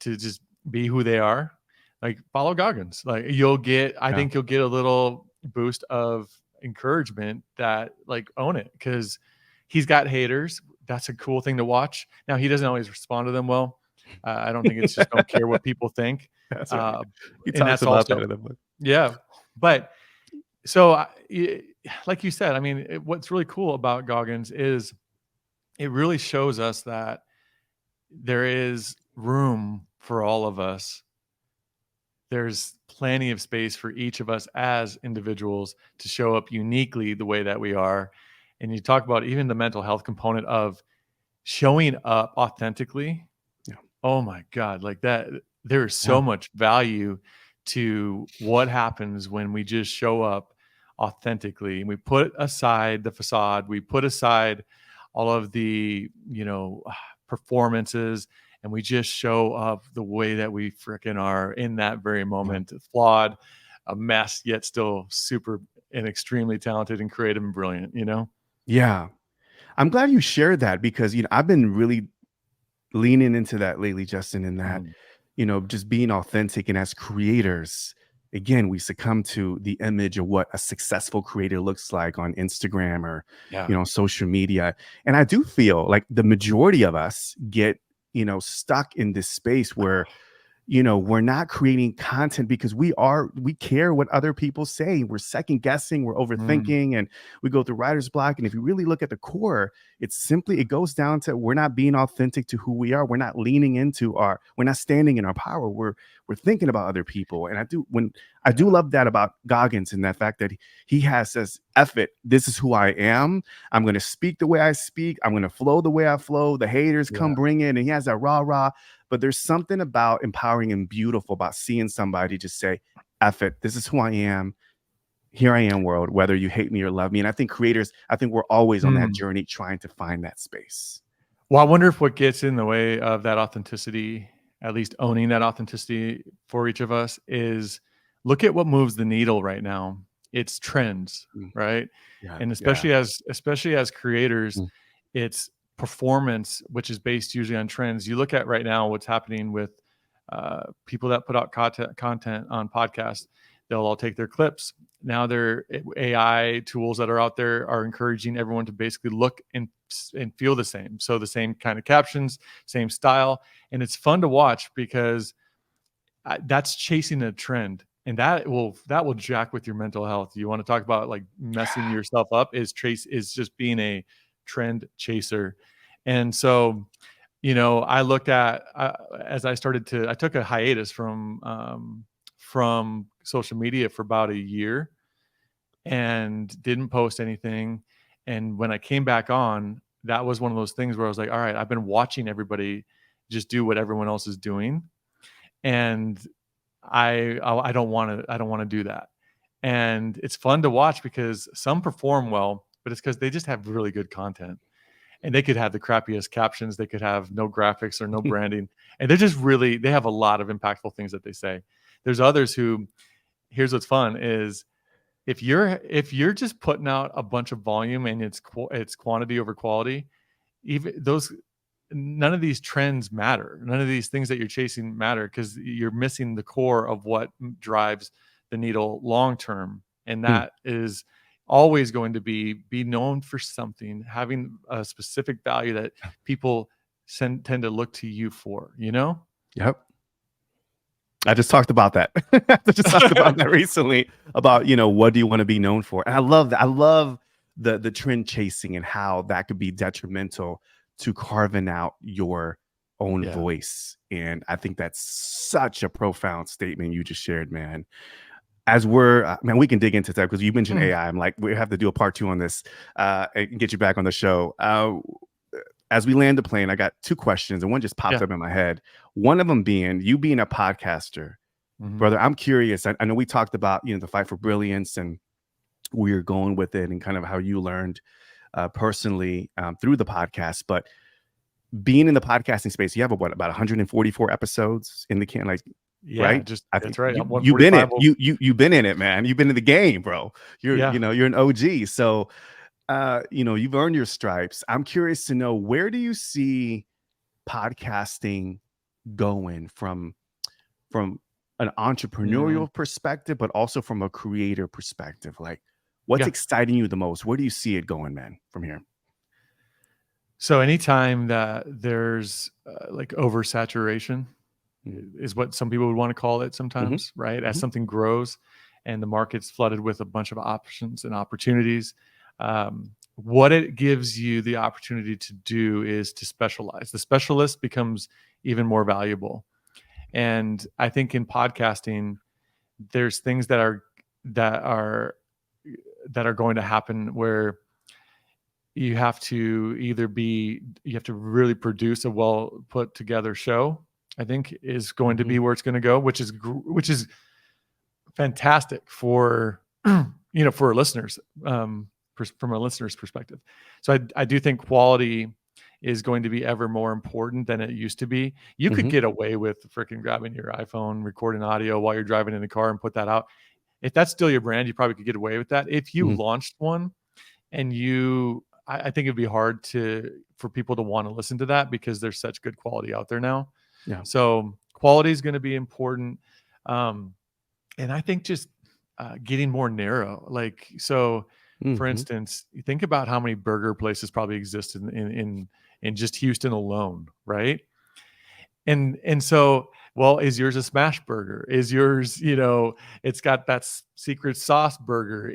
just be who they are, follow Goggins. I think you'll get a little boost of encouragement that own it, because he's got haters. That's a cool thing to watch. Now, he doesn't always respond to them well. I don't think it's just don't care what people think. That's right. He talks talks about that in the book. Yeah. But so like you said, I mean, what's really cool about Goggins is it really shows us that there is room for all of us. There's plenty of space for each of us as individuals to show up uniquely the way that we are. And you talk about even the mental health component of showing up authentically. Yeah. Oh my God, like that, there is Yeah. so much value to what happens when we just show up authentically and we put aside the facade, we put aside all of the, performances, and we just show up the way that we freaking are in that very Yeah. moment, flawed, a mess, yet still super and extremely talented and creative and brilliant, Yeah. I'm glad you shared that because, I've been really leaning into that lately, Justin, in that, Mhm. just being authentic. And as creators, again, we succumb to the image of what a successful creator looks like on Instagram or, Yeah. social media. And I do feel like the majority of us get, stuck in this space where we're not creating content because we care what other people say. We're second guessing, we're Mm, overthinking, and we go through writer's block. And if you really look at the core, it goes down to we're not being authentic to who we are. We're not leaning into we're not standing in our power. We're thinking about other people. And I do yeah. love that about Goggins, and that fact that he has says, F it, this is who I am. I'm gonna speak the way I speak, I'm gonna flow the way I flow. The haters Yeah. come bring it, and he has that rah. But there's something about empowering and beautiful about seeing somebody just say, F it, this is who I am. Here I am, world, whether you hate me or love me. And I think creators, we're always on that Mm. journey trying to find that space. Well, I wonder if what gets in the way of that authenticity, at least owning that authenticity for each of us, is look at what moves the needle right now. It's trends, Mm. right? Yeah. And Yeah. especially as creators, Mm. it's performance, which is based usually on trends. You look at right now what's happening with people that put out content on podcasts. They'll all take their clips. Now their AI tools that are out there are encouraging everyone to basically look and feel the same. So the same kind of captions, same style, and it's fun to watch because that's chasing a trend, and that will jack with your mental health. You want to talk about like messing yourself up? Is just being a trend chaser, and so I looked at as I took a hiatus from social media for about a year and didn't post anything. And when I came back on, that was one of those things where I was like, all right, I've been watching everybody just do what everyone else is doing. And I don't want to do that. And it's fun to watch because some perform well, but it's because they just have really good content. And they could have the crappiest captions, they could have no graphics or no branding. And they have a lot of impactful things that they say. There's others who, here's what's fun is if you're just putting out a bunch of volume and it's quantity over quality, even those none of these trends matter. None of these things that you're chasing matter because you're missing the core of what drives the needle long term, and Mm. that is always going to be known for something, having a specific value that people tend to look to you for. Yep. I just talked about that. I just talked about that recently about, what do you want to be known for? And I love that. I love the trend chasing and how that could be detrimental to carving out your own Yeah. voice. And I think that's such a profound statement you just shared, man. As man, we can dig into that because you mentioned Mm. AI. I'm like, we have to do a part 2 on this and get you back on the show. As we land the plane, I got 2 questions, and one just popped Yeah. up in my head. One of them being, you being a podcaster, Mhm. brother, I'm curious. I know we talked about, the fight for brilliance and where you're going with it and kind of how you learned personally through the podcast. But being in the podcasting space, you have about 144 episodes in the can, like, Yeah, right? just I think that's right. I'm you've been 145. it. You've been in it, man. You've been in the game, bro. Yeah. You're an OG. So you've earned your stripes. I'm curious to know, where do you see podcasting going from an Mm. entrepreneurial perspective, but also from a creator perspective? Like, what's Yeah. exciting you the most? Where do you see it going, man, from here? So anytime that there's like oversaturation Mm. is what some people would want to call it Mhm. sometimes, right? As Mhm. something grows and the market's flooded with a bunch of options and opportunities, um, what it gives you the opportunity to do is to specialize. The specialist becomes even more valuable. And I think in podcasting, there's things that are going to happen where you have to really produce a well put together show. I think is going to be where it's going to go, which is fantastic for for listeners, from a listener's perspective. So I do think quality is going to be ever more important than it used to be. You could get away with freaking grabbing your iPhone, recording audio while you're driving in the car and put that out. If that's still your brand, you probably could get away with that. If you launched one and I think it'd be hard for people to want to listen to that because there's such good quality out there now. Yeah. So quality is going to be important. And I think just getting more narrow, for instance, you think about how many burger places probably exist in just Houston alone, right? And so, well, is yours a smash burger? Is yours, it's got that secret sauce burger?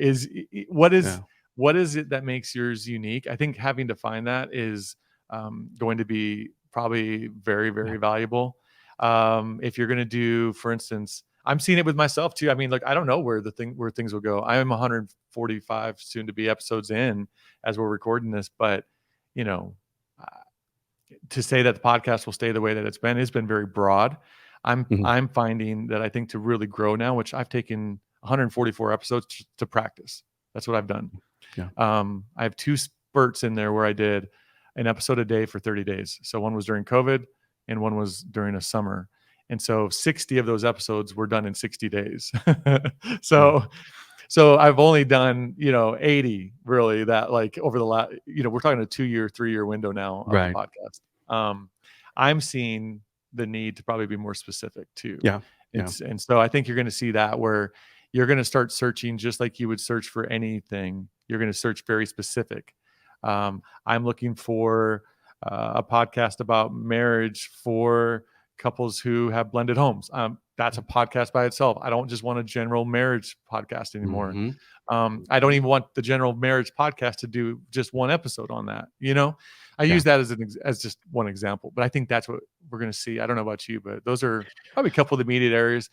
What is it that makes yours unique? I think having to find that is going to be probably very, very valuable. If you're going to do, for instance, I'm seeing it with myself too. I mean, I don't know where things will go. I am 145 soon to be episodes in as we're recording this, but to say that the podcast will stay the way that it's been very broad. I'm finding that I think to really grow now, which I've taken 144 episodes to practice. That's what I've done. Yeah. I have 2 spurts in there where I did an episode a day for 30 days. So one was during COVID and one was during a summer. And so 60 of those episodes were done in 60 days. So I've only done, 80 really that over the last, we're talking a 2-year, 3-year window now of the podcast. I'm seeing the need to probably be more specific too. Yeah. And so I think you're going to see that where you're going to start searching just like you would search for anything. You're going to search very specific. I'm looking for a podcast about marriage for couples who have blended homes. That's a podcast by itself. I don't just want a general marriage podcast anymore. I don't even want the general marriage podcast to do just one episode on that. I use that as just one example, but I think that's what we're going to see. I don't know about you, but those are probably a couple of the immediate areas.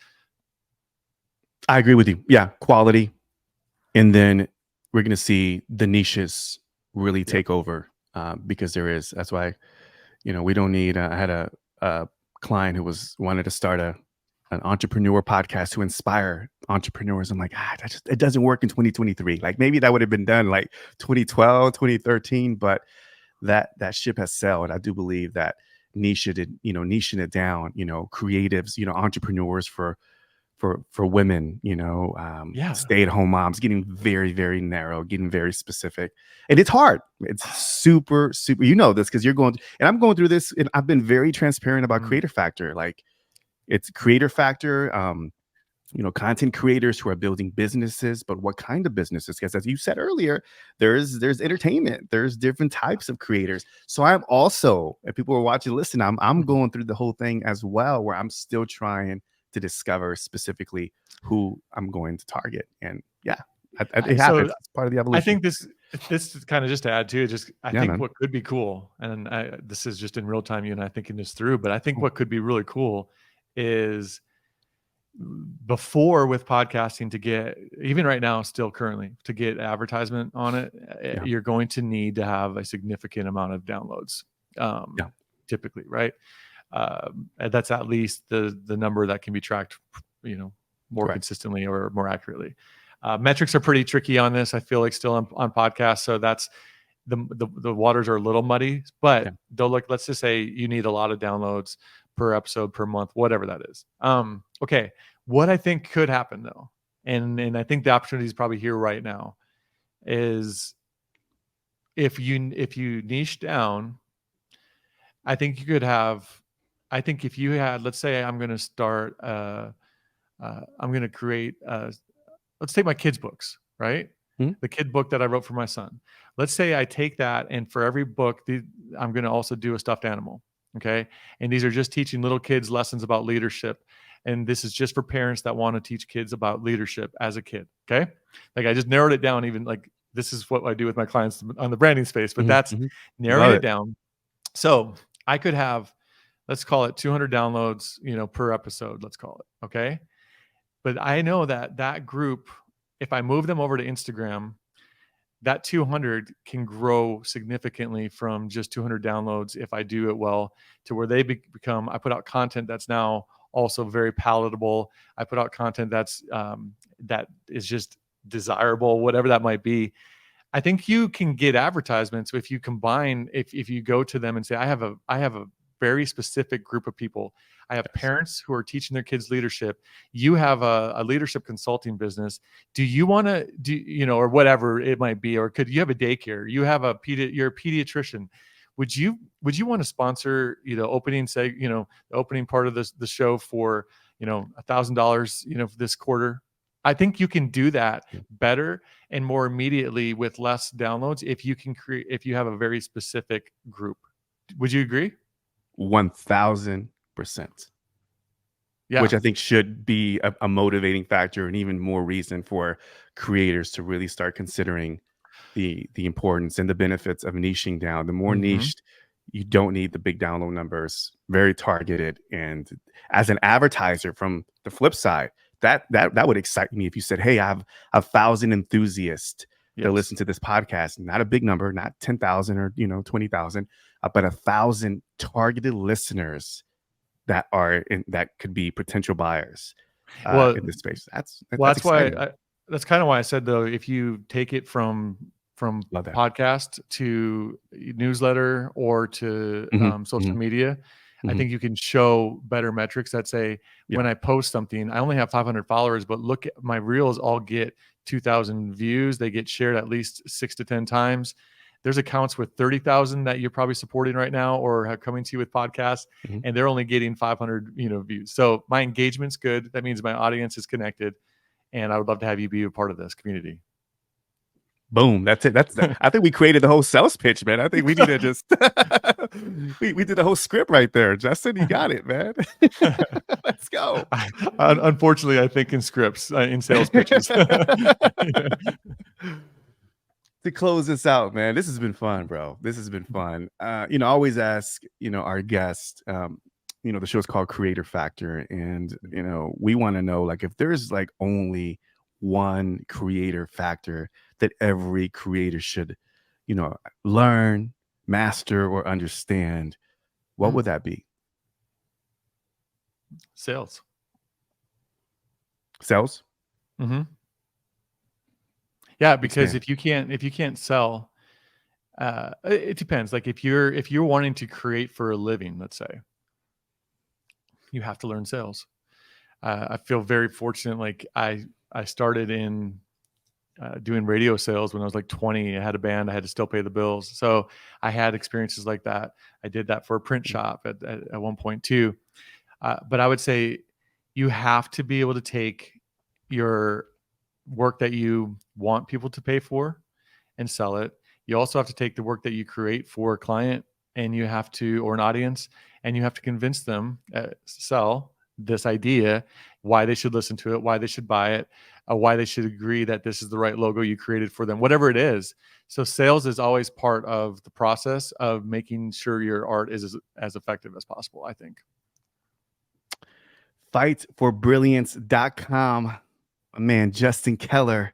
I agree with you. Yeah. Quality. And then we're going to see the niches really take over because that's why, we don't need, I had a client who wanted to start an entrepreneur podcast to inspire entrepreneurs. I'm like, it doesn't work in 2023. Maybe that would have been done 2012, 2013, but that ship has sailed. I do believe that niching it down, creatives, entrepreneurs for women, stay-at-home moms, getting very, very narrow, getting very specific. And it's hard. It's super, super, this because you're going, and I'm going through this, and I've been very transparent about Creator Factor. It's Creator Factor, content creators who are building businesses, but what kind of businesses? Because as you said earlier, there's entertainment, there's different types of creators. So I'm also, if people are watching, listen, I'm going through the whole thing as well, where I'm still trying to discover specifically who I'm going to target. And it happens. It's part of the evolution. I think this is kind of just to add to it. I think what could be cool, and this is just in real time, you and I thinking this through, but I think what could be really cool is before with podcasting to get, even right now, still currently to get advertisement on it, you're going to need to have a significant amount of downloads. Typically, right? That's at least the number that can be tracked, more consistently or more accurately. Metrics are pretty tricky on this. I feel like still on podcasts. So that's the waters are a little muddy, but they'll let's just say you need a lot of downloads per episode per month, whatever that is. Okay. What I think could happen though, and I think the opportunity is probably here right now, is if you niche down, I think you could have, if you had, let's say I'm going to start, I'm going to create, let's take my kids' books, right? The kid book that I wrote for my son. Let's say I take that, and for every book, I'm going to also do a stuffed animal. Okay. And these are just teaching little kids lessons about leadership. And this is just for parents that want to teach kids about leadership as a kid. Okay. I just narrowed it down even this is what I do with my clients on the branding space, but Mhm, that's mhm. narrowing Love it it. down. So I could have, let's call it 200 downloads, per episode, let's call it. Okay. But I know that that group, if I move them over to Instagram, that 200 can grow significantly from just 200 downloads if I do it well, to where they become, I put out content that's now also very palatable. I put out content that is just desirable, whatever that might be. I think you can get advertisements if you combine, if you go to them and say, I have a very specific group of people. I have Yes. parents who are teaching their kids leadership. You have a leadership consulting business. Do you want to do, or whatever it might be, or could you have a daycare? You have you're a pediatrician. Would you want to sponsor, opening, say, the opening part of the show for, $1,000, this quarter? I think you can do that Yeah. better and more immediately with less downloads if you have a very specific group. Would you agree? 1000%. Yeah. Which I think should be a motivating factor and even more reason for creators to really start considering the importance and the benefits of niching down. The more Mm-hmm. niched, you don't need the big download numbers, very targeted. And as an advertiser, from the flip side, that would excite me if you said, hey, I have 1,000 enthusiasts that Yes. listen to this podcast. Not a big number, not 10,000 or 20,000, but 1,000 targeted listeners that could be potential buyers Well, in this space. well, That's that's why exciting. that's kind of why I said, though, if you take it from Love that. podcast to newsletter or to Mhm, social mhm, media, I mhm. think you can show better metrics that say, Yeah. when I post something, I only have 500 followers, but look at my reels, all get 2,000 views. They get shared at least 6 to 10 times. There's accounts with 30,000 that you're probably supporting right now or have coming to you with podcasts, Mhm. and they're only getting 500, views. So my engagement's good. That means my audience is connected, and I would love to have you be a part of this community. Boom. That's it. I think we created the whole sales pitch, man. I think we need to just we did the whole script right there. Justin, you got it, man. Let's go. Unfortunately, I think in scripts, in sales pitches. Yeah. To close this out, man, this has been fun, bro. This has been fun. I always ask, our guest, the show's called Creator Factor, and we want to know, like, if there's like only one creator factor that every creator should, learn, master, or understand, what Mm, would that be? sales. Sales? Hmm. Yeah, because Expand. if you can't sell, it depends. Like if you're wanting to create for a living, let's say, you have to learn sales. I feel very fortunate. Like I started in doing radio sales when I was like 20. I had a band. I had to still pay the bills. So I had experiences like that. I did that for a print shop at one point too. But I would say you have to be able to take your work that you want people to pay for and sell it. You also have to take the work that you create for a client and you have to, or an audience, and you have to convince them, sell this idea, why they should listen to it, why they should buy it, why they should agree that this is the right logo you created for them, whatever it is. So sales is always part of the process of making sure your art is as effective as possible, I think. Fightforbrilliance.com. My man, Justin Keller,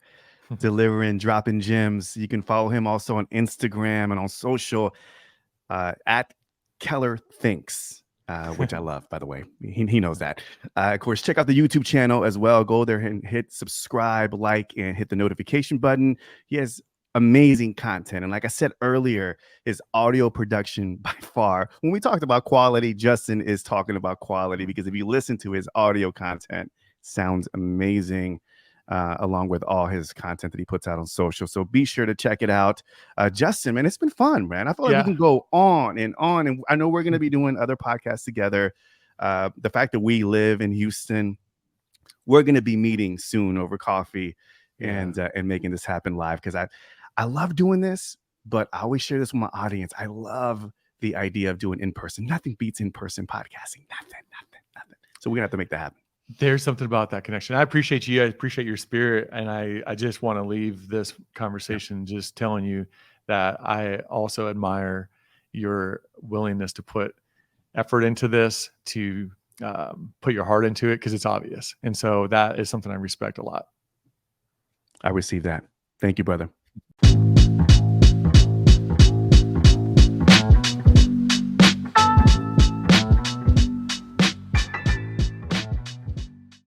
delivering, dropping gems. You can follow him also on Instagram and on social at Keller Thinks, which I love, by the way. He knows that. Of course, check out the YouTube channel as well. Go there and hit subscribe, like, and hit the notification button. He has amazing content. And like I said earlier, his audio production by far, when we talked about quality, Justin is talking about quality, because if you listen to his audio content, sounds amazing. Along with all his content that he puts out on social. So be sure to check it out. Justin, man, it's been fun, man. I feel like we Yeah. can go on. And I know we're going to be doing other podcasts together. The fact that we live in Houston, we're going to be meeting soon over coffee Yeah. and making this happen live, because I love doing this, but I always share this with my audience. I love the idea of doing in person. Nothing beats in person podcasting. Nothing. So we're going to have to make that happen. There's something about that connection. I appreciate you. I appreciate your spirit. And I just want to leave this conversation just telling you that I also admire your willingness to put effort into this, to put your heart into it, because it's obvious. And so that is something I respect a lot. I received that. Thank you, brother.